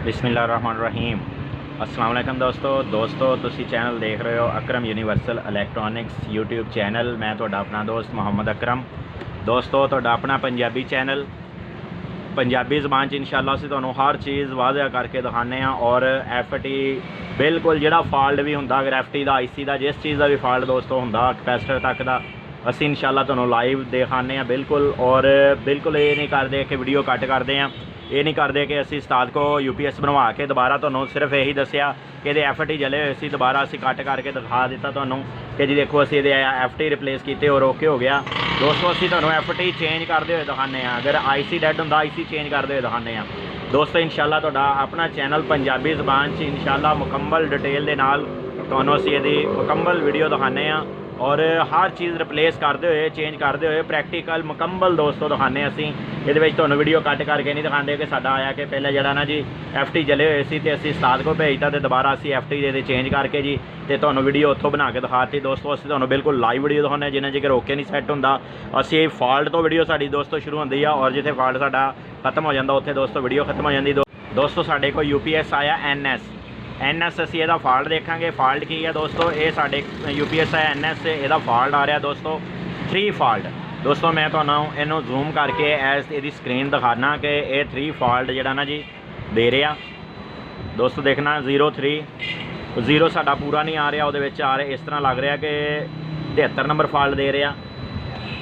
बिस्मिल्लाहिर्रहमानिर्रहीम। अस्सलाम वालेकुम दोस्तों तुसी चैनल देख रहे हो अकरम यूनिवर्सल इलैक्ट्रॉनिक्स यूट्यूब चैनल। मैं तुहाडा अपना दोस्त मोहम्मद अकरम। दोस्तों तुहाडा अपना पंजाबी चैनल पंजाबी ज़बान च इंशाअल्लाह असीं तुहानूं हर चीज़ वाज़ह करके दिखाने और FT बिल्कुल जिहड़ा फॉल्ट भी हुंदा अगर FT दा IC दा जिस चीज़ का भी फॉल्ट दोस्तों हुंदा कैपेसिटर तक दा असीं इंशाअल्लाह तुहानूं लाइव दिखाने बिल्कुल। और बिल्कुल ये नहीं करते कि वीडियो कट करते हैं, ये नहीं करते कि असी उस्ताद को UPS बनवा के दोबारा तुहानूं सिर्फ यही दसिया कि ये FT जले हुए सी दोबारा असी कट करके दिखा दिता तुहानूं कि जी देखो असी ये FT रिप्लेस किए और ओके हो गया। दोस्तों असी तुहानूं FT चेंज करते हुए दिखाने, अगर IC डेड हुंदा IC चेंज करते हुए दिखाने। दोस्तों इंशाअल्लाह तुहाडा अपना चैनल पंजाबी ज़बान च इंशाअल्लाह मुकम्मल डिटेल दे नाल तुहानूं असी इहदी मुकम्मल वीडियो दिखाने और हर चीज़ रिप्लेस करते हुए चेंज करते हुए प्रैक्टिकल मुकम्मल दोस्तों दिखाने। असी ये वीडियो कट करके नहीं दिखाते कि साडा आया कि पहले जरा ना जी FT जले हुए सी ते असी उस्ताद को भेजता तो दोबारा असी FT दे चेंज करके जी तो तुहानूं वीडियो उत्थों बना के दिखाती। दोस्तों असी तुहानूं बिल्कुल लाइव वीडियो दिखाने जिन्हें जेकर ओके नहीं सैट हुंदा असी फॉल्ट तो वीडियो साडी दोस्तों शुरू होंदी है और जिथे फॉल्ट साडा खत्म हो जाता उत्थे दोस्तों वीडियो खत्म हो जाती। दोस्तों साडे को UPS आया NS असी ਇਹਦਾ फॉल्ट देखांगे। फॉल्ट की है दोस्तों, ये साडे UPS है NS से ਇਹਦਾ फॉल्ट आ रहा दोस्तों 3 फॉल्ट। दोस्तों मैं तुहानूं इहनूं जूम करके इसकी स्क्रीन दिखाना कि ये 3 फॉल्ट जिहड़ा ना जी दे रहा। दोस्तों देखना 0 साडा पूरा नहीं आ रहा, उहदे विच आ रहा इस तरह लग रहा कि 73 नंबर फॉल्ट दे रहा,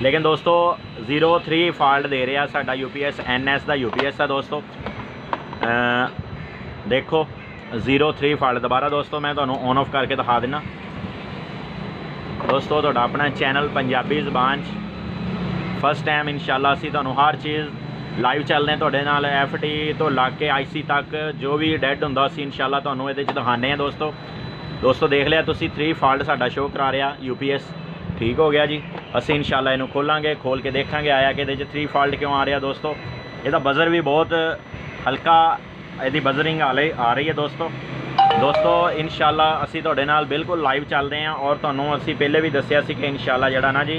लेकिन दोस्तों 03 फॉल्ट दे रहा साडा UPS NS का UPS है। दोस्तों देखो 03 फॉल्ट दोबारा दोस्तों मैं तुहानूं ऑन ऑफ करके दिखा देना। दोस्तों तुहाडा अपना चैनल पंजाबी ज़बान फर्स्ट टाइम इंशाअल्लाह असीं तुहानूं हर चीज़ लाइव चलदे तुहाडे नाल FT तो लग के IC तक जो भी डेड हुंदा असीं इंशाअल्लाह तुहानूं इहदे च दिखाने हैं। दोस्तों देख लिया तुसीं 3 फॉल्ट साडा शो करा रहा UPS ठीक हो गया जी। असीं इंशाअल्लाह इहनूं खोलांगे, खोल के देखांगे आया कि इहदे च 3 फॉल्ट क्यों आ रहा। दोस्तों इहदा बज़र भी बहुत हल्का यदि बजरिंग आ रही है। दोस्तों इंशाअल्लाह असी तुहाडे नाल बिल्कुल लाइव चलते हैं और तुहानूं असी पहले भी दसिया सी कि इंशाअल्लाह जिहड़ा ना जी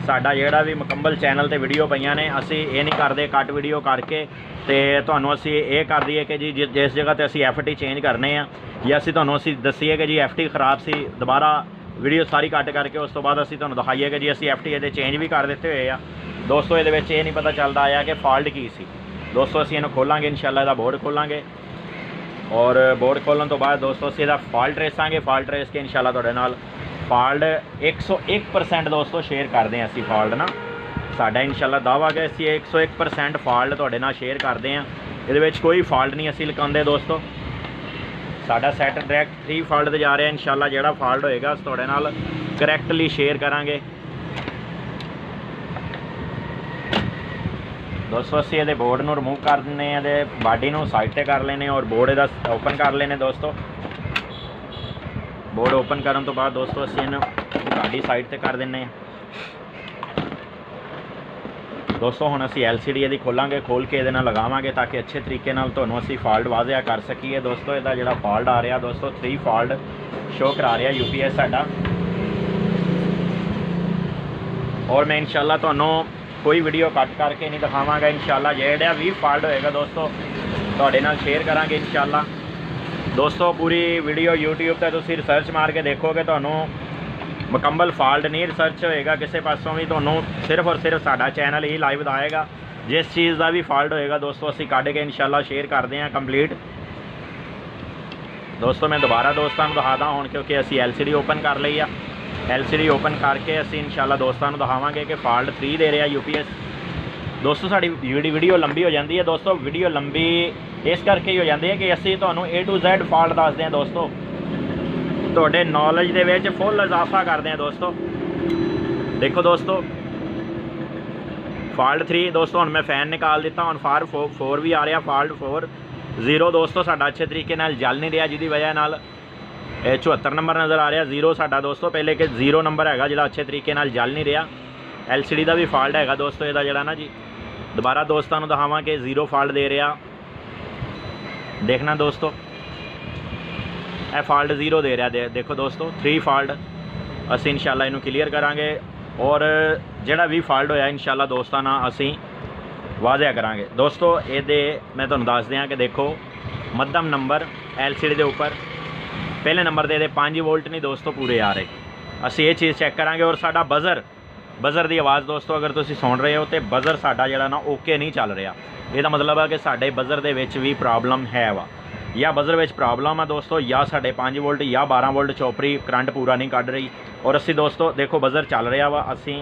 साडा जिहड़ा भी मुकम्मल चैनल ते वीडियो पईयां ने असी ये नहीं करते कट वीडियो करके तो तुहानूं असी ये कर दईए कि जी जिस जगह ते असी FT चेंज करने या असी तुहानूं असी दसीए कि जी FT खराब सी दोबारा वीडियो सारी कट करके उस तो बाद असी तुहानूं दिखाईए कि जी असी FT इहदे चेंज भी कर दिते हुए आ। दोस्तों इहदे विच ये नहीं पता चलता आया कि फॉल्ट की सी। दोस्तों असीं इहनूं खोलांगे इंशाअल्लाह इहदा बोर्ड खोलांगे और बोर्ड खोलने तो बाद दोस्तों असीं इहदा फॉल्ट ट्रेसांगे। फॉल्ट ट्रेस के इंशाअल्लाह तुहाडे नाल फॉल्ट 101% दोस्तों शेयर करते हैं असीं फॉल्ट ना साडा इंशाअल्लाह दावा कि असीं 101% फॉल्ट तुहाडे नाल शेयर करते हैं। इहदे विच कोई फॉल्ट नहीं असीं लकांदे। दोस्तों साडा सैट डायरैक्ट 3 फॉल्ट ते जा रहा इंशाअल्लाह जिहड़ा फॉल्ट होएगा असीं तुहाडे नाल करैक्टली शेयर करांगे। दोस्तों असीं इहदे बोर्ड नूं रिमूव कर दिंदे हैं, इहदे बाडी नूं साइड ते कर लेने और बोर्ड इहदा ओपन कर लेने। दोस्तों बोर्ड ओपन करन तो बाद दोस्तों असीं इहनूं बाडी साइड ते कर दिंदे हैं। दोस्तों हुण असीं LCD इहदी खोलांगे, खोल के इहदे नाल लगावांगे ताकि अच्छे तरीके नाल तुहानूं असीं फॉल्ट वाज़िया कर सकीए। दोस्तों इहदा जिहड़ा फॉल्ट आ रहा दोस्तों 3 फॉल्ट शो करा रहा UPS साडा और मैं इंशाअल्लाह तुहानूं कोई वीडियो कट करके नहीं दिखावांगा। इंशाअल्लाह जेड़ा भी फॉल्ट होएगा दोस्तों तुहाडे नाल शेयर करांगे इंशाअल्लाह। दोस्तों पूरी वीडियो YouTube ते तुसीं रिसर्च मार के देखोगे तुहानूं मुकम्मल फॉल्ट नहीं रिसर्च होएगा किसी पासों भी, तुहानूं सिर्फ और सिर्फ साडा चैनल ही लाइव दिखाएगा। जिस चीज़ का भी फॉल्ट होएगा दोस्तों असीं कढ के इंशाअल्लाह शेयर करते हैं कंप्लीट। दोस्तों मैं दोबारा दोस्तों दिखादा हुण क्योंकि असीं LCD ओपन कर लई आ। LCD ओपन करके असीं इंशाअल्लाह दोस्तों दिखावांगे कि फॉल्ट 3 दे रहा UPS। दोस्तों साडी वीडियो लंबी हो जाती है। दोस्तों वीडियो लंबी इस करके ही हो जाती है कि असीं तुहानूं A to Z फॉल्ट दसदे हैं। दोस्तों तुहाडे नॉलेज दे विच फुल इजाफा करते हैं। दोस्तों देखो दोस्तों फॉल्ट 3 दोस्तों हुण मैं फ़ैन निकाल दिता, हुण फॉल्ट 4 भी आ रहा। फॉल्ट 4 0 दोस्तों साडा अच्छे तरीके नाल जल नहीं रहा जिहदी वजह नाल 74 नंबर नज़र आ रहा। 0 साडा दोस्तों पहले कि 0 नंबर है जिहड़ा अच्छे तरीके नाल जल नहीं रहा। LCD का भी फॉल्ट है दोस्तों इहदा जिहड़ा ना जी दोबारा दोस्तों नूं दिखावां कि 0 फॉल्ट दे रहा। देखना दोस्तों यह फॉल्ट 0 दे रहा। देखो दोस्तों 3 फॉल्ट असीं इंशाअल्लाह इनू क्लीयर करांगे और जिहड़ा भी फॉल्ट होया इंशाअल्लाह दोस्तों नाल असीं वाज़िया करांगे। दोस्तों ये मैं तुहानूं दस दियां कि देखो मध्यम नंबर LCD के उपर पहले नंबर दे 5 वोल्ट नहीं दोस्तों पूरे आ रहे। असी ये चीज़ चैक करांगे। और साडा बज़र की आवाज़ दोस्तों अगर तुसी सुन रहे हो तो बज़र साडा जिहड़ा ना ओके नहीं चल रहा। यदा मतलब है कि साडे बज़र दे विच भी प्रॉब्लम है वा, या बज़र विच प्रॉब्लम है दोस्तों, या साडे 5 वोल्ट या 12 वोल्ट चौपरी करंट पूरा नहीं कढ़ रही। और असी दोस्तों देखो बज़र चल रहा वा, असी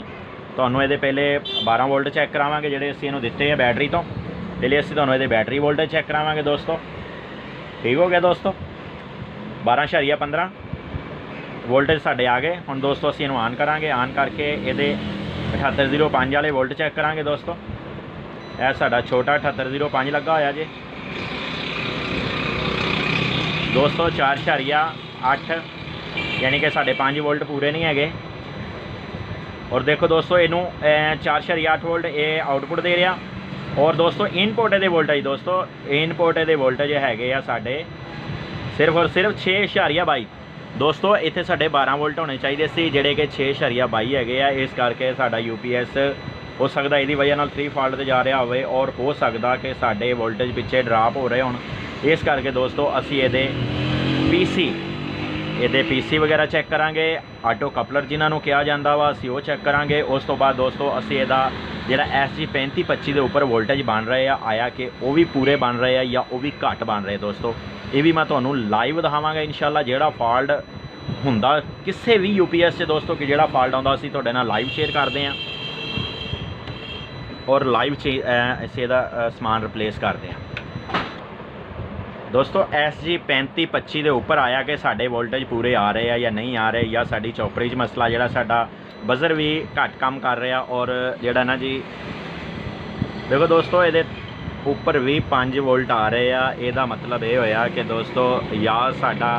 तुहानूं इहदे पहले 12 वोल्ट चैक करावांगे जिहड़े असी इहनूं दित्ते हैं बैटरी तो। पहले असी तुहानूं इहदे बैटरी वोल्टेज चैक करावांगे दोस्तों। ठीक हो गया दोस्तों, 12.15 वोल्टेज साढ़े आ गए। हुण दोस्तों असीं इहनूं ऑन करांगे। ऑन करके इहदे 7805 वाले वोल्ट चैक करांगे दोस्तों। यह साडा छोटा 7805 लगा होया जे दोस्तों, 4.8 यानी कि साढ़े 5 वोल्ट पूरे नहीं है। और देखो दोस्तों इनू 4.8 वोल्ट ये आउटपुट दे रहा। और दोस्तों इनपुट दे वोल्टेज दोस्तों इनपुट दे वोल्टेज है साढ़े सिर्फ और सिर्फ 6.22 दोस्तों। इत्थे साढ़े 12 वोल्ट होने चाहिए सी जिहड़े कि 6.22 है। इस करके साडा UPS हो सकता इसकी वजह नाल 3 फॉल्ट जा रहा होवे, और हो सकता कि साडे वोल्टेज पिछे ड्रॉप हो रहे होण। इस करके दोस्तों असी ये PC वगैरह चैक करांगे। आटो कपलर जिन्होंने कहा जाता वा असी वो चैक करांगे। उस तो बाद दोस्तों असी इहदा जिहड़ा SG 3525 के उपर वोल्टेज बन रहे हैं आया कि वो भी पूरे बन रहे हैं या वो भी घट बन रहे दोस्तों। ये भी मैं तुहानूं लाइव दिखावांगा इंशाल्लाह। जिहड़ा फॉल्ट हुंदा किसी भी UPS से दोस्तों कि जिहड़ा फॉल्ट आउंदा असी तुहाडे नाल लाइव शेयर करते हैं और लाइव असी इहदा समान रिप्लेस करते हैं दोस्तों। SG 3525 के उपर आया कि साढ़े वोल्टेज पूरे आ रहे हैं या नहीं आ रहे, या साड़ी चौपरी मसला जिहड़ा साडा बज़र भी घट काम कर रहा। और जिहड़ा ना जी देखो दोस्तों ये उपर भी 5 वोल्ट आ रहे हैं। यदा मतलब ये होया कि दोस्तों या साडा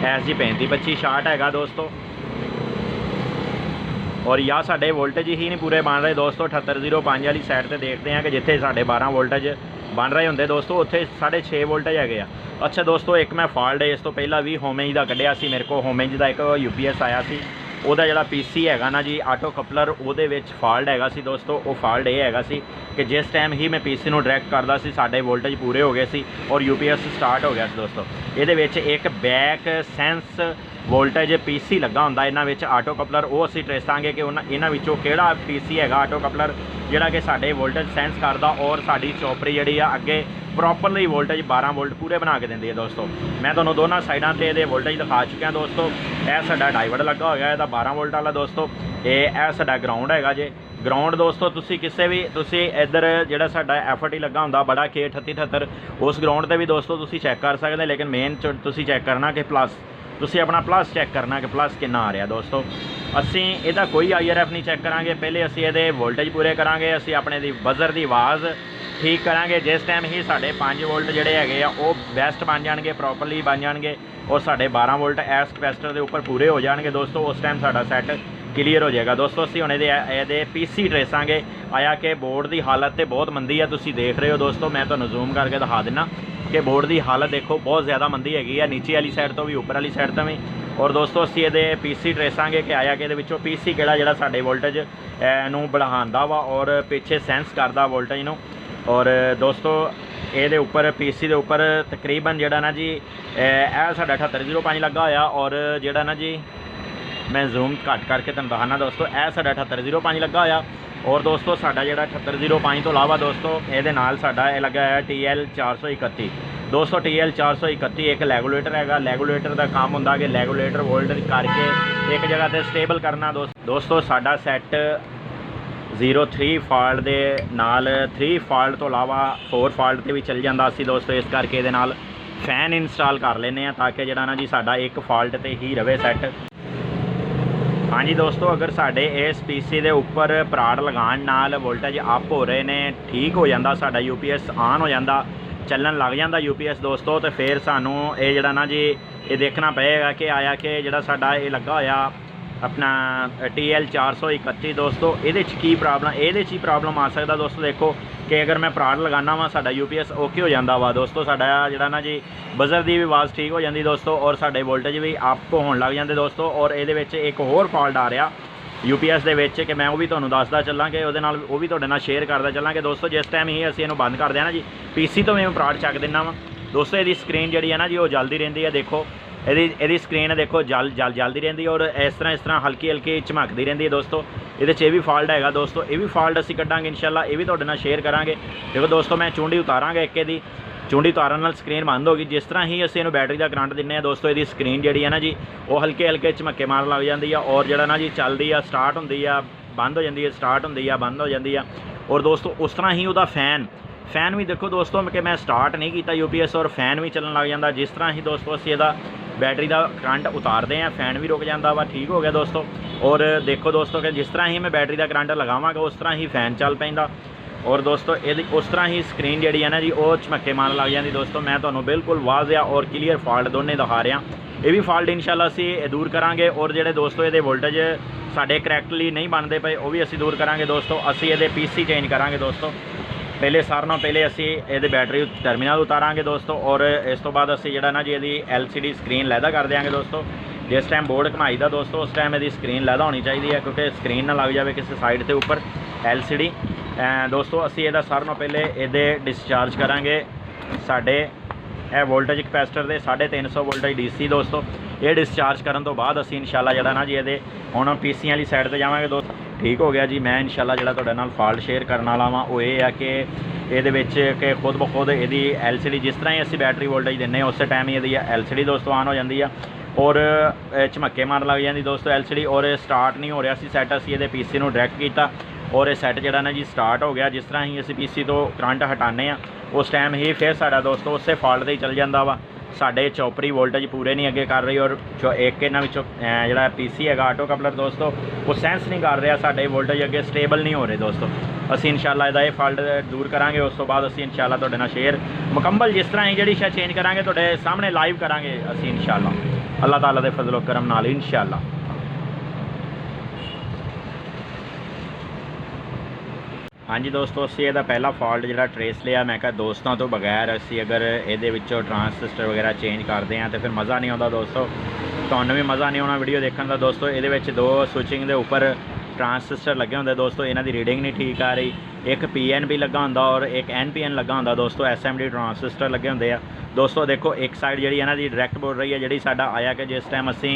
SG 3525 शार्ट है दोस्तों, और या साढ़े वोल्टेज ही नहीं पूरे बन रहे दोस्तों। 7805 वाली साइड पर देखते हैं कि जिथे साढ़े 12 वोल्टेज बन रहे होंगे दोस्तों उत्थे 6.5 वोल्टेज है। अच्छा दोस्तों एक मैं फॉल्ट इस तो पहला भी होमेज का कढ़िया सी। मेरे को होमेज का एक UPS आया सी, ਉਹਦਾ ਜਿਹੜਾ PC ਹੈਗਾ ਨਾ ਜੀ ਆਟੋ ਕਪਲਰ ਉਹਦੇ ਵਿੱਚ ਫਾਲਟ ਹੈਗਾ ਸੀ ਦੋਸਤੋ। ਉਹ ਫਾਲਟ ਇਹ ਹੈਗਾ ਸੀ ਕਿ ਜਿਸ ਟਾਈਮ ਹੀ ਮੈਂ PC ਨੂੰ ਡਾਇਰੈਕਟ ਕਰਦਾ ਸੀ ਸਾਡੇ ਵੋਲਟੇਜ ਪੂਰੇ ਹੋ ਗਏ ਸੀ ਔਰ UPS ਸਟਾਰਟ ਹੋ ਗਿਆ ਸੀ ਦੋਸਤੋ। ਇਹਦੇ ਵਿੱਚ ਇੱਕ ਬੈਕ ਸੈਂਸ ਵੋਲਟੇਜ PC ਲੱਗਾ ਹੁੰਦਾ ਇਹਨਾਂ ਵਿੱਚ ਆਟੋ ਕਪਲਰ। ਉਹ ਅਸੀਂ ਟ੍ਰੇਸਾਂਗੇ ਕਿ ਇਹਨਾਂ ਵਿੱਚੋਂ ਕਿਹੜਾ PC ਹੈਗਾ ਆਟੋ ਕਪਲਰ ਜਿਹੜਾ ਕਿ ਸਾਡੇ ਵੋਲਟੇਜ ਸੈਂਸ ਕਰਦਾ ਔਰ ਸਾਡੀ ਚੋਪਰੀ ਜਿਹੜੀ ਆ ਅੱਗੇ ਪ੍ਰੋਪਰਲੀ ਵੋਲਟੇਜ 12 ਵੋਲਟ ਪੂਰੇ ਬਣਾ ਕੇ ਦਿੰਦੀ ਹੈ ਦੋਸਤੋ। ਮੈਂ ਤੁਹਾਨੂੰ ਦੋਨਾਂ ਸਾਈਡਾਂ ਤੇ ਇਹਦੇ ਵੋਲਟੇਜ ਦਿਖਾ ਚੁੱਕਿਆ ਦੋਸਤੋ। ਇਹ ਸਾਡਾ ਡਾਈਵਰਟ ਲੱਗਾ ਹੋਇਆ ਇਹਦਾ 12 ਵੋਲਟ ਵਾਲਾ ਦੋਸਤੋ। ਇਹ ਸਾਡਾ ਗਰਾਊਂਡ ਹੈਗਾ ਜੇ। ਗਰਾਊਂਡ ਦੋਸਤੋ ਤੁਸੀਂ ਕਿਸੇ ਵੀ ਤੁਸੀਂ ਇੱਧਰ ਜਿਹੜਾ ਸਾਡਾ FT ਲੱਗਾ ਹੁੰਦਾ ਬੜਾ K 3878 ਉਸ ਗਰਾਊਂਡ ਤੇ ਵੀ ਦੋਸਤੋ ਤੁਸੀਂ ਚੈੱਕ ਕਰ ਸਕਦੇ। ਲੇਕਿਨ ਮੇਨ ਤੁਸੀਂ ਚੈੱਕ ਕਰਨਾ ਕਿ ਪਲੱਸ ਤੁਸੀਂ ਆਪਣਾ ਪਲੱਸ ਚੈੱਕ ਕਰਨਾ ਕਿ ਪਲੱਸ ਕਿੰਨਾ ਆ ਰਿਹਾ ਦੋਸਤੋ। ਅਸੀਂ ਇਹਦਾ ਕੋਈ IRF ਨਹੀਂ ਚੈੱਕ ਕਰਾਂਗੇ। ਪਹਿਲੇ ਅਸੀਂ ਇਹਦੇ ਵੋਲਟੇਜ ਪੂਰੇ ਕਰਾਂਗੇ। ਅਸੀਂ ਆਪਣੇ ਦੀ ਬਜ਼ਰ ਦੀ ਆਵਾਜ਼ ਠੀਕ ਕਰਾਂਗੇ। ਜਿਸ ਟਾਈਮ ਹੀ ਸਾਡੇ 5 ਵੋਲਟ ਜਿਹੜੇ ਹੈਗੇ ਆ ਉਹ ਬੈਸਟ ਬਣ ਜਾਣਗੇ ਪ੍ਰੋਪਰਲੀ ਬਣ ਜਾਣਗੇ ਔਰ ਸਾਡੇ 12 ਵੋਲਟ ਐਸ ਕਪੈਸਿਟਰ ਦੇ ਉੱਪਰ ਪੂਰੇ ਹੋ ਜਾਣਗੇ ਦੋਸਤੋ। ਉਸ ਟਾਈਮ ਸਾਡਾ ਸੈੱਟ ਕਲੀਅਰ ਹੋ ਜਾਏਗਾ ਦੋਸਤੋ। ਅਸੀਂ ਹੁਣ ਇਹਦੇ PC ਟਰੇਸਾਂਗੇ। ਆਇਆ ਕਿ ਬੋਰਡ ਦੀ ਹਾਲਤ ਤੇ ਬਹੁਤ ਮੰਦੀ ਹੈ ਤੁਸੀਂ ਦੇਖ ਰਹੇ ਹੋ ਦੋਸਤੋ। ਮੈਂ ਤੁਹਾਨੂੰ ਜ਼ੂਮ ਕਰਕੇ ਦਿਖਾ ਦਿੰਦਾ कि बोर्ड की हालत देखो बहुत ज़्यादा मंदी हैगी है नीचे वाली साइड तो भी उपर वाली साइड तो भी। और दोस्तों असी ये PC ट्रेसांगे कि आया कि ये PC किहड़ा जिहड़ा साडे वोल्टेज नूं बढ़ाउंदा वा और पिछे सेंस करदा वोल्टेज नूं। और दोस्तों ये उपर PC के उपर तकरीबन जिहड़ा ना जी साडा 7805 लगा होया और जिहड़ा ना जी मैं जूम घट करके तुहानूं दस्सना दोस्तों। साडा 7805 लगा होया और दोस्तों साडा जिहड़ा 7805 तो इलावा दोस्तों ये नाल साडा लगा है TL 431 दोस्तों। TL 431 एक रेगूलेटर है। रेगूलेटर का काम होंदा कि रेगूलेटर वोल्टेज करके एक जगह पर स्टेबल करना दोस्तों। साडा सैट 03 फॉल्ट दे नाल 3 फॉल्ट तो इलावा 4 फॉल्ट ते भी चल जांदा सी दोस्तों। इस करके इहदे नाल फैन इंस्टॉल कर लेने ताकि जिहड़ा ना जी साडा एक फॉल्ट ते ही रहे सैट। हाँ जी दोस्तों अगर साढ़े इस PC के उपर पराड़ लगान नाल वोल्टेज अप हो रहे ने ठीक हो जाता साडा UPS ऑन हो जाता चलन लग जाता UPS दोस्तों। तो फिर सानू ये जड़ा ना जी ये देखना पएगा कि आया कि जड़ा साडा ये लगा होया अपना TL 431 दोस्तों ये की प्रॉब्लम ये प्रॉब्लम आ सकता दोस्तों। देखो कि अगर मैं पराड़ लगाना वा साडा UPS ओके हो जाता वा दोस्तों। साडा जड़ा ना जी बज़र की भी आवाज़ ठीक हो जाती दोस्तों और साडे वोल्टेज भी अप होने लग जाते दोस्तों। और ये एक होर फॉल्ट आ रहा UPS के कि मैं वो भी तुहानूं दसदा चलां कि उहदे नाल वो भी तुहाडे नाल शेयर करदा चलां कि दोस्तों जिस टाइम ही असीं इहनूं बंद करदे हां ना जी PC तो मैं पराड़ चक दिंदा वा दोस्तों ਇਹਦੀ ਸਕਰੀਨ ਜਿਹੜੀ ਹੈ ਨਾ ਜੀ ਉਹ ਜਲਦੀ ਰਹਿੰਦੀ ਹੈ। ਦੇਖੋ ਇਹਦੀ ਸਕਰੀਨ ਦੇਖੋ ਜਲਦੀ ਰਹਿੰਦੀ ਔਰ ਇਸ ਤਰ੍ਹਾਂ ਹਲਕੀ ਹਲਕੀ ਝਮਕਦੀ ਰਹਿੰਦੀ ਹੈ। ਦੋਸਤੋ ਇਹਦੇ 'ਚ ਇਹ ਵੀ ਫਾਲਟ ਹੈਗਾ। ਦੋਸਤੋ ਇਹ ਵੀ ਫਾਲਟ ਅਸੀਂ ਕੱਢਾਂਗੇ ਇਨਸ਼ਾਅੱਲਾ, ਇਹ ਵੀ ਤੁਹਾਡੇ ਨਾਲ ਸ਼ੇਅਰ ਕਰਾਂਗੇ। ਦੇਖੋ ਦੋਸਤੋ ਮੈਂ ਚੁੰਡੀ ਉਤਾਰਾਂਗਾ ਇੱਕ ਇਹਦੀ, ਚੁੰਡੀ ਉਤਾਰਨ ਨਾਲ ਸਕਰੀਨ ਬੰਦ ਹੋ ਗਈ। ਜਿਸ ਤਰ੍ਹਾਂ ਹੀ ਅਸੀਂ ਇਹਨੂੰ ਬੈਟਰੀ ਦਾ ਕਰੰਟ ਦਿੰਦੇ ਹਾਂ ਦੋਸਤੋ ਇਹਦੀ ਸਕਰੀਨ ਜਿਹੜੀ ਹੈ ਨਾ ਜੀ ਉਹ ਹਲਕੇ ਹਲਕੇ ਝਮੱਕੇ ਮਾਰਨ ਲੱਗ ਜਾਂਦੀ ਆ ਔਰ ਜਿਹੜਾ ਨਾ ਜੀ ਚੱਲਦੀ ਆ, ਸਟਾਰਟ ਹੁੰਦੀ ਆ, ਬੰਦ ਹੋ ਜਾਂਦੀ ਹੈ, ਸਟਾਰਟ ਹੁੰਦੀ ਆ, ਬੰਦ ਹੋ ਜਾਂਦੀ ਆ। ਔਰ ਦੋਸਤੋ ਉਸ ਤਰ੍ਹਾਂ ਹੀ ਉਹਦਾ ਫੈਨ ਵੀ ਦੇਖੋ ਦੋਸਤੋ ਕਿ ਮੈਂ ਸਟਾਰਟ ਨਹੀਂ ਕੀਤਾ UPS ਔਰ ਫੈਨ ਵੀ ਚੱਲਣ ਲੱਗ ਜਾਂਦਾ। ਜਿਸ ਤਰ੍ਹਾਂ ਹੀ ਦੋਸਤੋ ਅਸੀਂ ਇਹਦਾ बैटरी का करंट उतारते हैं फैन भी रुक जाता वा, ठीक हो गया दोस्तों। और देखो दोस्तों कि जिस तरह ही मैं बैटरी का करंट लगावांगा उस तरह ही फैन चल पैंदा और दोस्तों ये उस तरह ही स्क्रीन जी है ना जी वो झमक्के मारन लग जाती। दोस्तों मैं तो बिल्कुल वाज़िया और क्लीयर फॉल्ट दोनों दिखा रहा, ये भी फॉल्ट इंशाल्लाह असी दूर करांगे। और जो दोस्तों ये वोल्टेज साढ़े करैक्टली नहीं बनते पे वो भी असी दूर करांगे दोस्तों। असी ये PC चेंज करांगे दोस्तों। पहले सारे नाल पहले असी ये बैटरी टर्मिनल उतारांगे दोस्तों और इस तो बाद असी जिहड़ा ना जी ये LCD स्क्रीन लैदा कर देंगे दोस्तों। जिस टाइम बोर्ड घुमाईदा दोस्तों उस टाइम ये स्क्रीन लैदा होनी चाहिए है क्योंकि स्क्रीन ना लग जाए किसी साइड के उपर LCD। दोस्तों असी ये सारे नाल पहले ये डिस्चार्ज करांगे साढ़े वोल्टेज कैपेसिटर के 350 वोल्टेज DC दोस्तों। ये डिस्चार्ज करने तो बाद असी इंशाल्लाह जिहड़ा ना जी ये हुण PC वाली साइड पर जावांगे दोस्तों। ठीक हो गया जी। मैं इंशाल्लाह जिहड़ा तुहाडे नाल फॉल्ट शेयर करने वाला वां वो ये है कि ये कि खुद ब खुद ये LCD जिस तरह ही असी बैटरी वोल्टेज देने उस टाइम ही ये LCD दोस्तों ऑन हो जाती है और झमक्के मार लग जाती दोस्तों LCD। और स्टार्ट नहीं हो रहा सी सैट, असी ये PC नूं डायरैक्ट किया और ये सैट जिहड़ा ना जी स्टार्ट हो गया। जिस तरह ही असी PC तो करंट हटाने उस टाइम ही फिर साडा दोस्तों उस फॉल्ट ते चल जाता वा। साढ़े चौपरी वोल्टेज पूरे नहीं अगे कर रही और एक इन्होंने जो PC है ऑटो कपलर दोस्तों वो सेंस नहीं कर रहा, साढ़े वोल्टेज अगे स्टेबल नहीं हो रहे दोस्तों। असी इंशाल्लाह इसका ये फॉल्ट दूर करांगे। उस तो बाद असी इंशाल्लाह तुहाडे नाल शेयर मुकम्मल जिस तरह ही जी चेंज करांगे तुहाडे सामने लाइव करांगे असी इंशाल्लाह अल्लाह ताला दे फजलो करम नाल इंशाल्लाह। हाँ जी दोस्तों असी यदा पहला फॉल्ट जो ट्रेस लिया, मैं क्या दोस्तों तो बगैर असी अगर ये ट्रांससिस्टर वगैरह चेंज करते हैं तो फिर मज़ा नहीं आता दोस्तों। तुहानूं भी मज़ा नहीं आना वीडियो देखने का दोस्तों। ये 2 स्विचिंग के उपर ट्रांससिस्टर लगे होंगे दोस्तों, इन्हां दी रीडिंग नहीं ठीक आ रही। एक PNP लगा होंदा और एक NPN लगा होंदा दोस्तों। SMD ट्रांससिस्टर लगे होंदे आ दोस्तों। देखो एक साइड जी है ना जी डायरैक्ट बोल रही है जी साडा आया कि जिस टाइम असी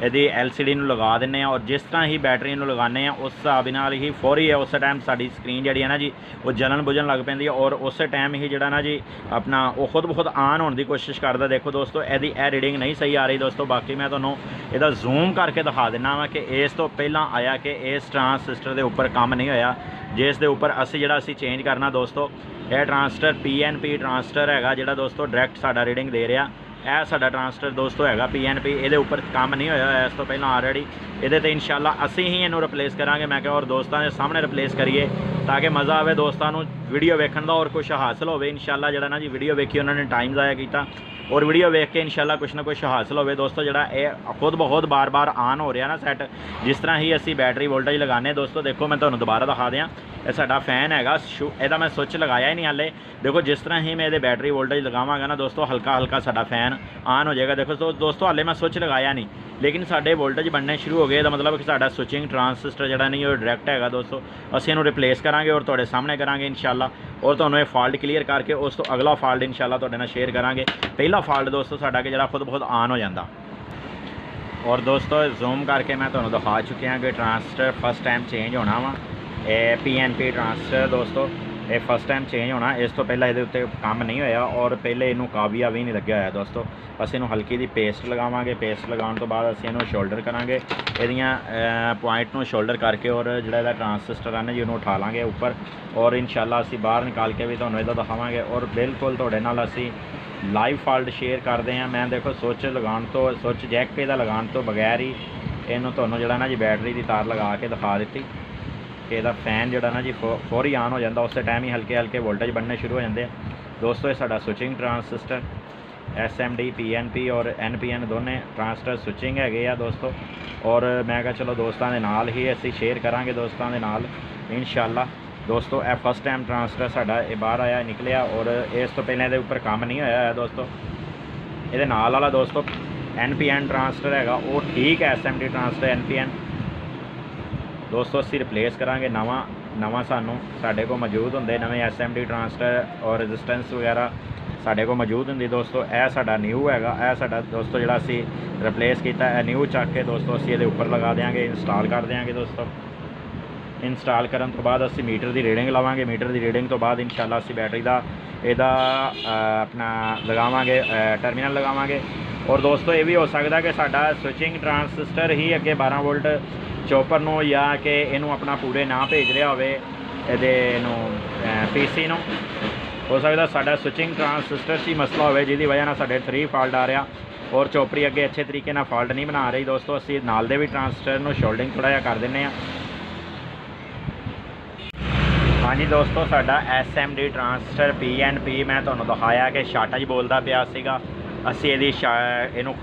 यदि LCD नूं लगा दें और जिस तरह ही बैटरी नूं लगाने उस हिसाब नाल ही फौरी है उस टाइम साडी स्क्रीन जी है ना जी वो जलन बुझन लग पैंदी है और उस टाइम ही जिहड़ा ना जी अपना वो खुद ब खुद ऑन होने की कोशिश करता। देखो दोस्तों यदि रीडिंग नहीं सही आ रही दोस्तों। बाकी मैं तुहानूं इहदा जूम करके दिखा देना वा कि इस तो पहला आया कि इस ट्रांससिस्टर के उपर काम नहीं होया जिस दे उपर असी जिहड़ा असी चेंज करना दोस्तों। यह ट्रांसटर PNP ट्रांसटर है जिहड़ा दोस्तों डायरैक्ट साडा रीडिंग दे रहा। यह साडा ट्रांसटर दोस्तों है PNP, ये उपर काम नहीं होया इस तो पहला ऑलरेडी। ये इंशाल्लाह असी ही इनू रिप्लेस करांगे मैं क्या और दोस्तों के सामने रिप्लेस करिए ताकि मज़ा आए दोस्तों वीडियो वेखण का और कुछ हासिल हो। इंशाल्लाह जिहड़ा ना जी वीडियो वेखी उन्होंने टाइम ज़ाया किया और वीडियो वेख के इंशाल्लाह कुछ ना कुछ हासिल हो दोस्तों। जिहड़ा खुद ब खुद बार बार ऑन हो रहा ना सैट जिस तरह ही असी बैटरी वोल्टेज लगाने दोस्तों। देखो मैं तुहानूं दोबारा दिखा दियाँ यह साडा फैन हैगा, ਇਹਦਾ मैं स्विच लगाया ही नहीं हाले। देखो जिस तरह ही मैं ये बैटरी वोल्टेज लगावांगा ना दोस्तों हल्का हल्का साडा फैन ऑन हो जाएगा। देखो दोस्तों हाले मैं स्विच लगाया नहीं लेकिन साडे वोल्टेज बनने शुरू हो गए। तो मतलब कि साडा स्विचिंग ट्रांससिस्टर जिहड़ा नहीं वो डायरैक्ट हैगा दोस्तों। असीं इहनूं रिप्लेस करांगे और तुहाडे सामने करांगे इंशाल्लाह और तुहानूं ये फॉल्ट क्लीयर करके उस तो अगला फॉल्ट इंशाल्लाह तुहाडे नाल शेयर करांगे। पहला फॉल्ट दोस्तों साडा कि जिहड़ा खुद बहुत ऑन हो जाता। और दोस्तों जूम करके मैं तुहानूं दिखा चुकिया कि ट्रांससिस्टर फर्स्ट टाइम चेंज होना वा। PNP ट्रांससिस्टर दोस्तों ये फर्स्ट टाइम चेंज होना, इस तो पहले ये काम नहीं होया और पहले इनू काबिया भी नहीं लग्या होया दोस्तों। असीं इनू हल्की दी पेस्ट लगावांगे, पेस्ट लगाने तो बाद असीं इनू शोल्डर करांगे, इहदियां पॉइंट नू शोल्डर करके और जिहड़ा ट्रांससिस्टर है ना जी इनू उठा लांगे ऊपर और इंशाल्लाह असीं बाहर निकाल के भी तुहानूं इहदा दिखावांगे और बिल्कुल तुहाडे नाल असीं लाइव फॉल्ट शेयर करते हैं। मैं देखो स्विच लगाने तो स्विच जैक इहदा लगाने तो बगैर ही इनू तुहानूं जिहड़ा ना जी बैटरी की तार लगा के दिखा दी कि इसका फैन जो ना जी फौरी ऑन हो जाता। उस टाइम ही हल्के हल्के वोल्टेज बनने शुरू हो जाते हैं दोस्तों। ये साडा स्विचिंग ट्रांससिस्टर SMD PNP और NPN दोनों ट्रांससिस्टर स्विचिंग है दोस्तों। और मैं क्या चलो दोस्तों के नाल ही असी शेयर करांगे दोस्तों के नाल इंशाल्लाह दोस्तों। यह फर्स्ट टाइम ट्रांससिस्टर साडा बाहर आया निकलिया और इस तो पहले ये उपर काम नहीं होया है दोस्तों। ये नाल वाला दोस्तों NPN ट्रांससिस्टर है वो ठीक है। SMD ट्रांससिस्टर NPN दोस्तों असी रिप्लेस करांगे नवा सानू साढ़े को मौजूद होंगे नवे SMD ट्रांससिस्टर और रजिस्टेंस वगैरह ਸਾਡੇ ਕੋਲ ਮੌਜੂਦ ਹੁੰਦੀ ਦੋਸਤੋ। ਇਹ ਸਾਡਾ ਨਿਊ ਹੈਗਾ, ਇਹ ਸਾਡਾ ਦੋਸਤੋ ਜਿਹੜਾ ਅਸੀਂ ਰਿਪਲੇਸ ਕੀਤਾ, ਇਹ ਨਿਊ ਚੱਕ ਕੇ ਦੋਸਤੋ ਅਸੀਂ ਇਹਦੇ ਉੱਪਰ ਲਗਾ ਦਿਆਂਗੇ, ਇੰਸਟਾਲ ਕਰ ਦਿਆਂਗੇ ਦੋਸਤੋ। ਇੰਸਟਾਲ ਕਰਨ ਤੋਂ ਬਾਅਦ ਅਸੀਂ ਮੀਟਰ ਦੀ ਰੀਡਿੰਗ ਲਵਾਂਗੇ। ਮੀਟਰ ਦੀ ਰੀਡਿੰਗ ਤੋਂ ਬਾਅਦ ਇੰਸ਼ਾਅੱਲਾ ਅਸੀਂ ਬੈਟਰੀ ਦਾ ਇਹਦਾ ਆਪਣਾ ਲਗਾਵਾਂਗੇ, ਟਰਮੀਨਲ ਲਗਾਵਾਂਗੇ। ਔਰ ਦੋਸਤੋ ਇਹ ਵੀ ਹੋ ਸਕਦਾ ਕਿ ਸਾਡਾ ਸਵਿਚਿੰਗ ਟਰਾਂਸਿਸਟਰ ਹੀ ਅੱਗੇ 12 ਵੋਲਟ ਚੋਪਰ ਨੂੰ ਜਾਂ ਕਿ ਇਹਨੂੰ ਆਪਣਾ ਪੂਰੇ ਨਾ ਭੇਜ ਰਿਹਾ ਹੋਵੇ ਇਹਦੇ ਨੂੰ PC ਨੂੰ। ਹੋ ਸਕਦਾ ਸਾਡਾ ਸਵਿਚਿੰਗ ਟਰਾਂਸਿਸਟਰ 'ਚ ਹੀ ਮਸਲਾ ਹੋਵੇ ਜਿਹਦੀ ਵਜ੍ਹਾ ਨਾਲ ਸਾਡੇ 3 ਫਾਲਟ ਆ ਰਿਹਾ ਔਰ ਚੋਪਰੀ ਅੱਗੇ ਅੱਛੇ ਤਰੀਕੇ ਨਾਲ ਫਾਲਟ ਨਹੀਂ ਬਣਾ ਰਹੀ ਦੋਸਤੋ। ਅਸੀਂ ਨਾਲ ਦੇ ਵੀ ਟਰਾਂਸਿਸਟਰ ਨੂੰ ਸ਼ੋਲਡਿੰਗ ਥੋੜ੍ਹਾ ਜਿਹਾ ਕਰ ਦਿੰਦੇ ਹਾਂ। ਹਾਂਜੀ ਦੋਸਤੋ, ਸਾਡਾ SMD ਟਰਾਂਸਿਸਟਰ PNP ਮੈਂ ਤੁਹਾਨੂੰ ਦਿਖਾਇਆ ਕਿ ਸ਼ਾਰਟਾ 'ਚ ਬੋਲਦਾ ਪਿਆ ਸੀਗਾ। ਅਸੀਂ ਇਹਨੂੰ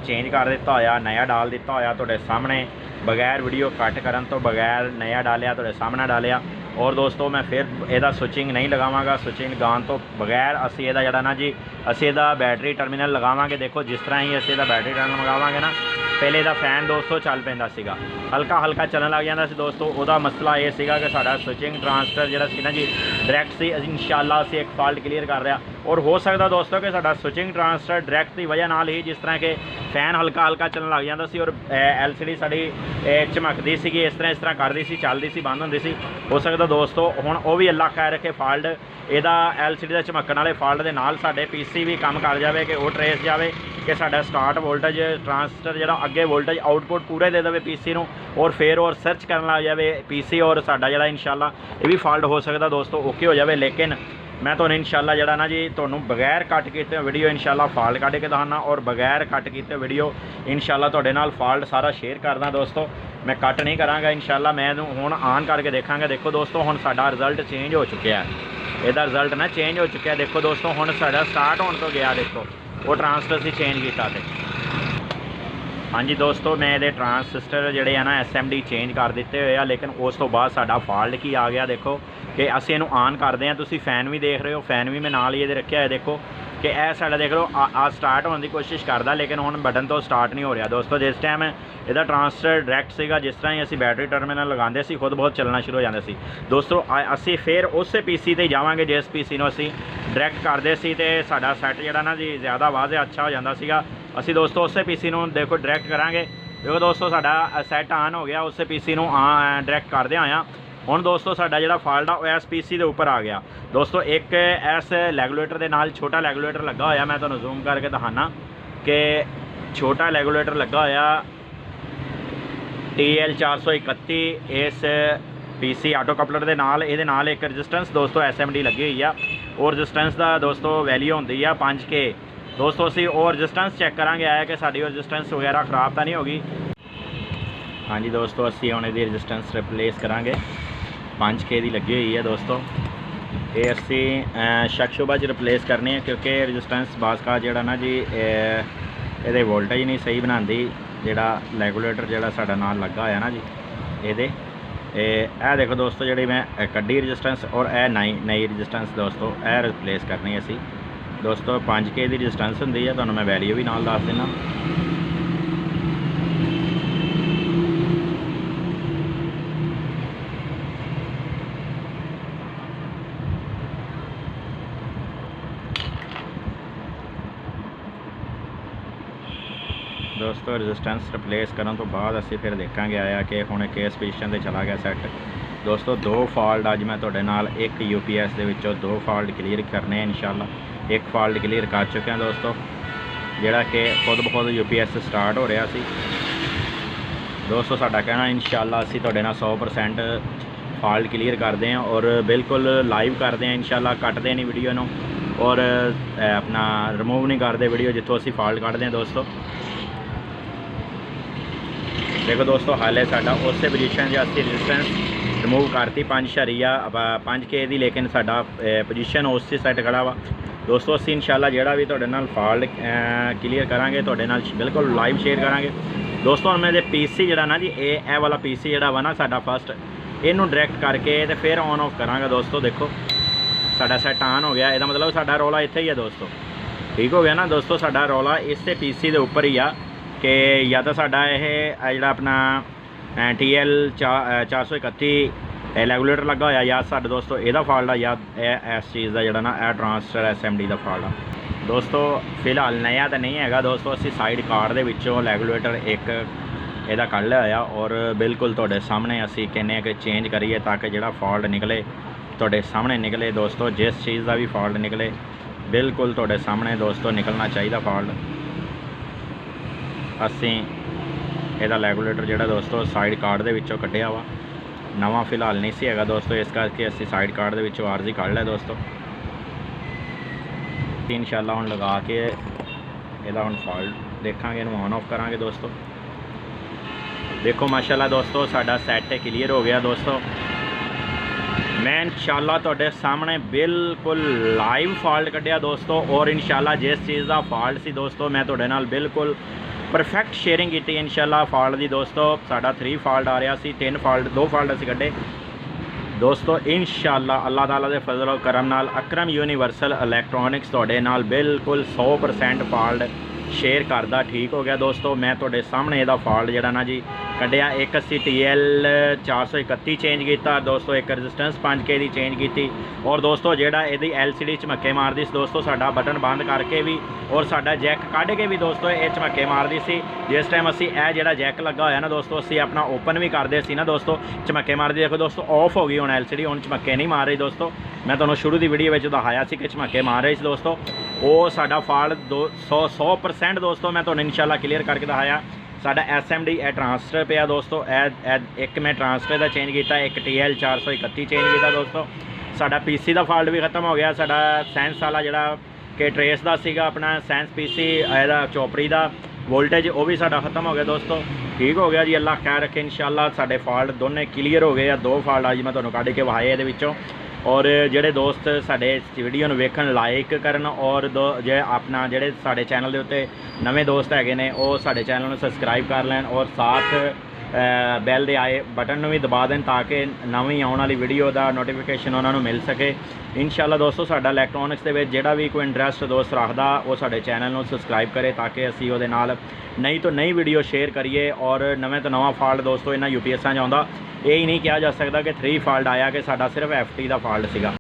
ਚੇਂਜ ਕਰ ਦਿੱਤਾ ਹੋਇਆ, ਨया ਡਾਲ ਦਿੱਤਾ ਹੋਇਆ ਤੁਹਾਡੇ ਸਾਹਮਣੇ, ਬਗੈਰ ਵੀਡੀਓ ਕੱਟ ਕਰਨ ਤੋਂ ਬਗੈਰ ਨया ਡਾਲਿਆ, ਤੁਹਾਡੇ ਸਾਹਮਣੇ ਡਾਲਿਆ। ਔਰ ਦੋਸਤੋ ਮੈਂ ਫਿਰ ਇਹਦਾ ਸਵਿਚਿੰਗ ਨਹੀਂ ਲਗਾਵਾਂਗਾ। ਸਵਿਚਿੰਗ ਲਗਾਉਣ ਤੋਂ ਬਗੈਰ ਅਸੀਂ ਇਹਦਾ ਜਿਹੜਾ ਨਾ ਜੀ ਅਸੀਂ ਇਹਦਾ ਬੈਟਰੀ ਟਰਮੀਨਲ ਲਗਾਵਾਂਗੇ। ਦੇਖੋ ਜਿਸ ਤਰ੍ਹਾਂ ਹੀ ਅਸੀਂ ਇਹਦਾ ਬੈਟਰੀ ਟਰਮੀਨਲ ਲਗਾਵਾਂਗੇ ਨਾ, ਪਹਿਲੇ ਇਹਦਾ ਫੈਨ ਦੋਸਤੋ ਚੱਲ ਪੈਂਦਾ ਸੀਗਾ, ਹਲਕਾ ਹਲਕਾ ਚੱਲਣ ਲੱਗ ਜਾਂਦਾ ਸੀ ਦੋਸਤੋ। ਉਹਦਾ ਮਸਲਾ ਇਹ ਸੀਗਾ ਕਿ ਸਾਡਾ ਸਵਿਚਿੰਗ ਟਰਾਂਸਫਰ ਜਿਹੜਾ ਸੀ ਨਾ ਜੀ ਡਾਇਰੈਕਟ ਸੀ। ਇੰਸ਼ਾਅੱਲਾ ਅਸੀਂ ਇੱਕ ਫਾਲਟ ਕਲੀਅਰ ਕਰ ਰਿਹਾ। ਔਰ ਹੋ ਸਕਦਾ ਦੋਸਤੋ ਕਿ ਸਾਡਾ ਸਵਿਚਿੰਗ ਟਰਾਂਸਫਰ ਡਾਇਰੈਕਟ ਦੀ ਵਜ੍ਹਾ ਨਾਲ ਹੀ ਜਿਸ ਤਰ੍ਹਾਂ ਕਿ ਫੈਨ ਹਲਕਾ ਹਲਕਾ ਚੱਲਣ ਲੱਗ ਜਾਂਦਾ ਸੀ ਔਰ LCD ਸਾਡੀ ਚਮਕਦੀ ਸੀਗੀ, ਇਸ ਤਰ੍ਹਾਂ ਕਰਦੀ ਸੀ, ਚੱਲਦੀ ਸੀ, ਬੰਦ ਹੁੰਦੀ ਸੀ। ਹੋ ਸਕਦਾ ਦੋਸਤੋ ਹੁਣ ਉਹ ਵੀ ਅੱਲਾ ਖੈਰ ਰੱਖੇ ਫਾਲਟ ਇਹਦਾ LCD ਦਾ ਚਮਕਣ ਵਾਲੇ ਫਾਲਟ ਦੇ ਨਾਲ ਸਾਡੇ PC ਵੀ ਕੰਮ ਕਰ ਜਾਵੇ, ਕਿ ਉਹ ਟਰੇਸ ਜਾਵੇ ਕਿ ਸਾਡਾ ਸਟਾਰਟ ਵੋਲਟੇਜ ਟਰਾਂਸਟਰ ਜਿਹੜਾ ਅੱਗੇ ਵੋਲਟੇਜ ਆਊਟਪੁੱਟ ਪੂਰੇ ਦੇ ਦੇਵੇ PC ਨੂੰ ਔਰ ਫਿਰ ਔਰ ਸਰਚ ਕਰਨ ਲੱਗ ਜਾਵੇ PC ਔਰ ਸਾਡਾ ਜਿਹੜਾ ਇੰਸ਼ਾਅੱਲਾ ਇਹ ਵੀ ਫਾਲਟ ਹੋ ਸਕਦਾ ਦੋਸਤੋ ਓਕੇ ਹੋ ਜਾਵੇ। ਲੇਕਿਨ मैं तो इंशाअल्लाह जरा ना जी तुहानू बगैर कट किए वीडियो इंशाअल्लाह फॉल्ट कढ़ के दिखाना और बगैर कट किए वीडियो इंशाअल्लाह तुहाडे नाल फॉल्ट सारा शेयर करदा दोस्तों। मैं कट नहीं करांगा इंशाअल्लाह, मैं हुण ऑन करके देखांगा। देखो दोस्तों हुण साडा रिजल्ट चेंज हो चुका है, इहदा रिजल्ट ना चेंज हो चुका है। देखो दोस्तों हुण साडा स्टार्ट होने तो गया, देखो वो ट्रांसफर से चेंज किया थे। हाँ जी दोस्तों, मैं ये ट्रांसिस्टर जोड़े है ना SMD चेंज कर दिते हुए हैं, लेकिन उस तो बाद साडा फॉल्ट की आ गया। देखो कि असीं इहनूं ऑन करते हैं, तुसीं फैन भी देख रहे हो, फैन भी मैं नाल ही ये रखा है। देखो कि यह साडा देख लो आ स्टार्ट होने की कोशिश करता, लेकिन हुण बटन तो स्टार्ट नहीं हो रहा दोस्तों। जिस टाइम ਇਹਦਾ ट्रांसफर डायरैक्ट ਸੀਗਾ, जिस तरह ही असीं बैटरी टर्मिनल लगाते सी खुद बहुत चलना शुरू हो जाता सी दोस्तों। असीं फिर उस PC ते जावांगे जिस PC ਨੂੰ ਅਸੀਂ डायरैक्ट करते सी ते साडा सैट जिहड़ा ना जी ज़्यादा वाज़े अच्छा हो जाता सीगा। असीं दोस्तों उस PC ਨੂੰ देखो डायरैक्ट करांगे। देखो दोस्तों साडा सैट ऑन हो गया, उस PC ਨੂੰ डायरैक्ट करदे आया। ਹੁਣ ਦੋਸਤੋ ਸਾਡਾ ਜਿਹੜਾ ਫਾਲਟ ਆ ਉਹ ਇਸ PC ਦੇ ਉੱਪਰ ਆ ਗਿਆ ਦੋਸਤੋ। ਇੱਕ ਇਸ ਰੈਗੂਲੇਟਰ ਦੇ ਨਾਲ ਛੋਟਾ ਰੈਗੂਲੇਟਰ ਲੱਗਾ ਹੋਇਆ, ਮੈਂ ਤੁਹਾਨੂੰ ਜ਼ੂਮ ਕਰਕੇ ਦਿਖਾਣਾ ਕਿ ਛੋਟਾ ਰੈਗੂਲੇਟਰ ਲੱਗਾ ਹੋਇਆ TL431 ਇਸ PC ਆਟੋ ਕਪਲਰ ਦੇ ਨਾਲ। ਇਹਦੇ ਨਾਲ ਇੱਕ ਰਜਿਸਟੈਂਸ ਦੋਸਤੋ SMD ਲੱਗੀ ਹੋਈ ਆ, ਉਹ ਰਜਿਸਟੈਂਸ ਦਾ ਦੋਸਤੋ ਵੈਲਿਊ ਹੁੰਦੀ ਆ 5K ਦੋਸਤੋ। ਅਸੀਂ ਉਹ ਰਜਿਸਟੈਂਸ ਚੈੱਕ ਕਰਾਂਗੇ ਆਇਆ ਕਿ ਸਾਡੀ ਉਹ ਰਜਿਸਟੈਂਸ ਵਗੈਰਾ ਖਰਾਬ ਤਾਂ ਨਹੀਂ ਹੋ ਗਈ। हाँ जी दोस्तों, ਅਸੀਂ ਹੁਣ ਇਹਦੀ ਰਜਿਸਟੈਂਸ ਰਿਪਲੇਸ ਕਰਾਂਗੇ। 5K ਦੀ ਲੱਗੀ ਹੋਈ ਹੈ ਦੋਸਤੋ। ਇਹ ਅਸੀਂ ਸ਼ੱਕ ਸ਼ੁਬਾ 'ਚ ਰਿਪਲੇਸ ਕਰਨੀ ਹੈ ਕਿਉਂਕਿ ਰਜਿਸਟੈਂਸ ਬਾਸਕਾ ਜਿਹੜਾ ਨਾ ਜੀ ਇਹਦੇ ਵੋਲਟੇਜ ਨਹੀਂ ਸਹੀ ਬਣਾਉਂਦੀ। ਜਿਹੜਾ ਰੈਗੂਲੇਟਰ ਜਿਹੜਾ ਸਾਡਾ ਨਾਲ ਲੱਗਾ ਹੋਇਆ ਨਾ ਜੀ ਇਹਦੇ ਇਹ ਦੇਖੋ ਦੋਸਤੋ, ਜਿਹੜੀ ਮੈਂ ਕੱਢੀ ਰਜਿਸਟੈਂਸ ਔਰ ਇਹ ਨਈ ਰਜਿਸਟੈਂਸ ਦੋਸਤੋ ਇਹ ਰਿਪਲੇਸ ਕਰਨੀ ਅਸੀਂ ਦੋਸਤੋ। 5K ਦੀ ਰਜਿਸਟੈਂਸ ਹੁੰਦੀ ਹੈ, ਤੁਹਾਨੂੰ ਮੈਂ ਵੈਲਿਊ ਵੀ ਨਾਲ ਦੱਸ ਦਿੰਦਾ। दोस्तों रजिस्टेंस रिप्लेस करने तो बाद असी फिर देखेंगे आया कि हुण किस पोजीशन से चला गया सैट दोस्तों। 2 फॉल्ट अज मैं तुहाडे नाल एक UPS दे विचों 2 फॉल्ट क्लीयर करने हैं इंशाअल्लाह। एक फॉल्ट क्लीयर कर चुके हैं दोस्तों, जिहड़ा कि खुद ब खुद UPS स्टार्ट हो रहा सी दोस्तों। साडा कहना इंशाअल्लाह असी तुहाडे नाल 100% फॉल्ट क्लीयर करते हैं और बिल्कुल लाइव करते हैं इंशाअल्लाह। कटते नहीं वीडियो नूं और अपना रिमूव नहीं करते वीडियो जितों असी फॉल्ट कढ़ते हैं दोस्तों। देखो दोस्तों हाले साडा उस पोजीशन से असी रजिस्टेंस रिमूव करती 5K दी, लेकिन साडा पोजीशन उस सैट खड़ा वा दोस्तों। असी इंशाअल्लाह जिहड़ा भी तुहाडे नाल फॉल्ट क्लीयर करांगे तुहाडे नाल बिल्कुल लाइव शेयर करांगे दोस्तों। हुण मेरे PC जिहड़ा ना जी ये वाला PC जिहड़ा वा ना साडा फस्ट इहनूं डायरैक्ट करके ते फिर ऑन ऑफ करांगा दोस्तों। देखो साडा सैट ऑन हो गया, इसदा मतलब साडा रौला इत्थे ही है दोस्तों। ठीक हो गया ना दोस्तों, साडा रौला इस PC दे उपर ही आ कि या तो साडा यह जिहड़ा अपना TL431 ਇਹ ਰੈਗੂਲੇਟਰ ਲੱਗਾ ਹੋਇਆ ਜਾਂ ਸਾਡੇ ਦੋਸਤੋ ਇਹਦਾ ਫਾਲਟ ਆ ਜਾਂ ਇਹ ਇਸ ਚੀਜ਼ ਦਾ ਜਿਹੜਾ ਨਾ ਇਹ ਟਰਾਂਸਟਰ SMD ਦਾ ਫਾਲਟ ਆ ਦੋਸਤੋ। ਫਿਲਹਾਲ ਨया ਤਾਂ ਨਹੀਂ ਹੈਗਾ ਦੋਸਤੋ, ਅਸੀਂ ਸਾਈਡ ਕਾਰਡ ਦੇ ਵਿੱਚੋਂ ਰੈਗੂਲੇਟਰ ਇੱਕ ਇਹਦਾ ਕੱਢ ਲਿਆ ਹੋਇਆ ਔਰ ਬਿਲਕੁਲ ਤੁਹਾਡੇ ਸਾਹਮਣੇ ਅਸੀਂ ਕਹਿੰਦੇ ਕਿ ਚੇਂਜ ਕਰੀਏ ਤਾਂ ਕਿ ਜਿਹੜਾ ਫਾਲਟ ਨਿਕਲੇ ਤੁਹਾਡੇ ਸਾਹਮਣੇ ਨਿਕਲੇ ਦੋਸਤੋ। ਜਿਸ ਚੀਜ਼ ਦਾ ਵੀ ਫਾਲਟ ਨਿਕਲੇ ਬਿਲकुल ਤੁਹਾਡੇ ਸਾਹਮਣੇ ਦੋਸਤੋ ਨਿਕਲਣਾ ਚਾਹੀਦਾ ਫਾਲਟ। ਅਸੀਂ ਇਹਦਾ ਰੈਗੂਲੇਟਰ ਜਿਹੜਾ ਦੋਸਤੋ ਸਾਈਡ ਕਾਰਡ ਦੇ ਵਿੱਚੋਂ ਕੱਢਿਆ ਵਾ, ਨਵਾਂ ਫਿਲਹਾਲ ਨਹੀਂ ਸੀ ਹੈਗਾ ਦੋਸਤੋ, ਇਸ ਕਰਕੇ ਅਸੀਂ ਸਾਈਡ ਕਾਰਡ ਦੇ ਵਿੱਚੋਂ ਆਰਜ਼ੀ ਕੱਢ ਲਿਆ ਦੋਸਤੋ। ਇਨਸ਼ਾਅੱਲਾ ਹੁਣ ਲਗਾ ਕੇ ਇਹਦਾ ਹੁਣ ਫਾਲਟ ਦੇਖਾਂਗੇ, ਇਹਨੂੰ ਔਨ ਆਫ ਕਰਾਂਗੇ ਦੋਸਤੋ। देखो माशाल्लाह दोस्तों साडा सैट क्लीयर हो गया दोस्तों। मैं इंशाल्लाह तुहाडे सामने बिल्कुल लाइव फॉल्ट कढ़िया दोस्तों और इंशाल्लाह जिस चीज़ का फॉल्ट सी दोस्तों मैं तुहाडे नाल बिल्कुल परफेक्ट शेयरिंग की इंशाल्लाह फॉल्ट की दोस्तों। साडा 3 फॉल्ट आ रहा सी, 2 फॉल्ट असीं कढ़े दोस्तों। इंशाल्लाह अल्लाह ताला दे फजल और करम नाल अकरम यूनीवर्सल इलैक्ट्रॉनिक्स तुहाडे नाल बिल्कुल 100% फॉल्ट शेयर करदा ठीक हो गया दोस्तों। मैं तुहाडे सामने इहदा फॉल्ट जिहड़ा ना जी कढ़िया, एक असीं TL 431 चेंज किया दोस्तों, एक रजिस्टेंस 5K दी चेंज की और दोस्तों जिहड़ा इहदी LCD झमक्के मारदी सी दोस्तों, साडा बटन बंद करके भी और साडा जैक कढ़ के भी दोस्तों ये झमक्के मारदी सी। जिस टाइम असीं यह जिहड़ा जैक लगा होया ना दोस्तों असीं अपना ओपन भी करदे सी ना दोस्तों, झमक्के मारदी देखो दोस्तों ऑफ हो गई हुण LCD, हुण झमक्के नहीं मार रही दोस्तों। मैं तुहानूं शुरू की वीडियो में दिखाया सी कि झमक्के मार रहे सी दोस्तों, वो साडा फॉल्ट 100% दोस्तों मैं तुहानूं इंशाल्लाह क्लीयर करके दिखाया। साडा SMD ट्रांसफर पिया दोस्तों, एक मैं ट्रांसफर का चेंज किया, एक TL 431 चेंज किया दोस्तों। साडा PC का फॉल्ट भी खत्म हो गया, साडा सेंस वाला जिहड़ा कि ट्रेस का सीगा अपना सेंस PC एदा चोपड़ी का वोल्टेज वो भी साडा खत्म हो गया दोस्तों, ठीक हो गया जी। अल्लाह खैर रखे इंशाल्लाह। साडे फॉल्ट दोनों क्लीयर हो गए, 2 फॉल्ट आज मैं तुहानूं कढ के वहाए इहदे विच्चों। और जेडे दोस्त साडे वीडियो नूं वेखण लाइक करन और जे अपना जेडे साडे चैनल दे उत्ते नवे दोस्त हैगे ने वो साडे चैनल नूं सबसक्राइब कर लैन और साथ बैल दे आए बटन नूं भी दबा दें ताकि नवीं आउण वाली वीडियो का नोटिफिकेशन उन्होंने मिल सके इंशाल्लाह दोस्तों। साडा इलैक्ट्रॉनिक्स दे विच जिहड़ा भी कोई इंटरस्ट दोस्त रखदा वो साडे चैनल नूं सबसक्राइब करे ताकि असीं उहदे नाल नई तो नई वीडियो शेयर करिए और नवें तो नवा फॉल्ट दोस्तों इन्हां UPS 'च आउंदा। ये ही नहीं कहा जा सकता कि 3 फॉल्ट आया कि साडा सिर्फ FT का फॉल्ट सीगा।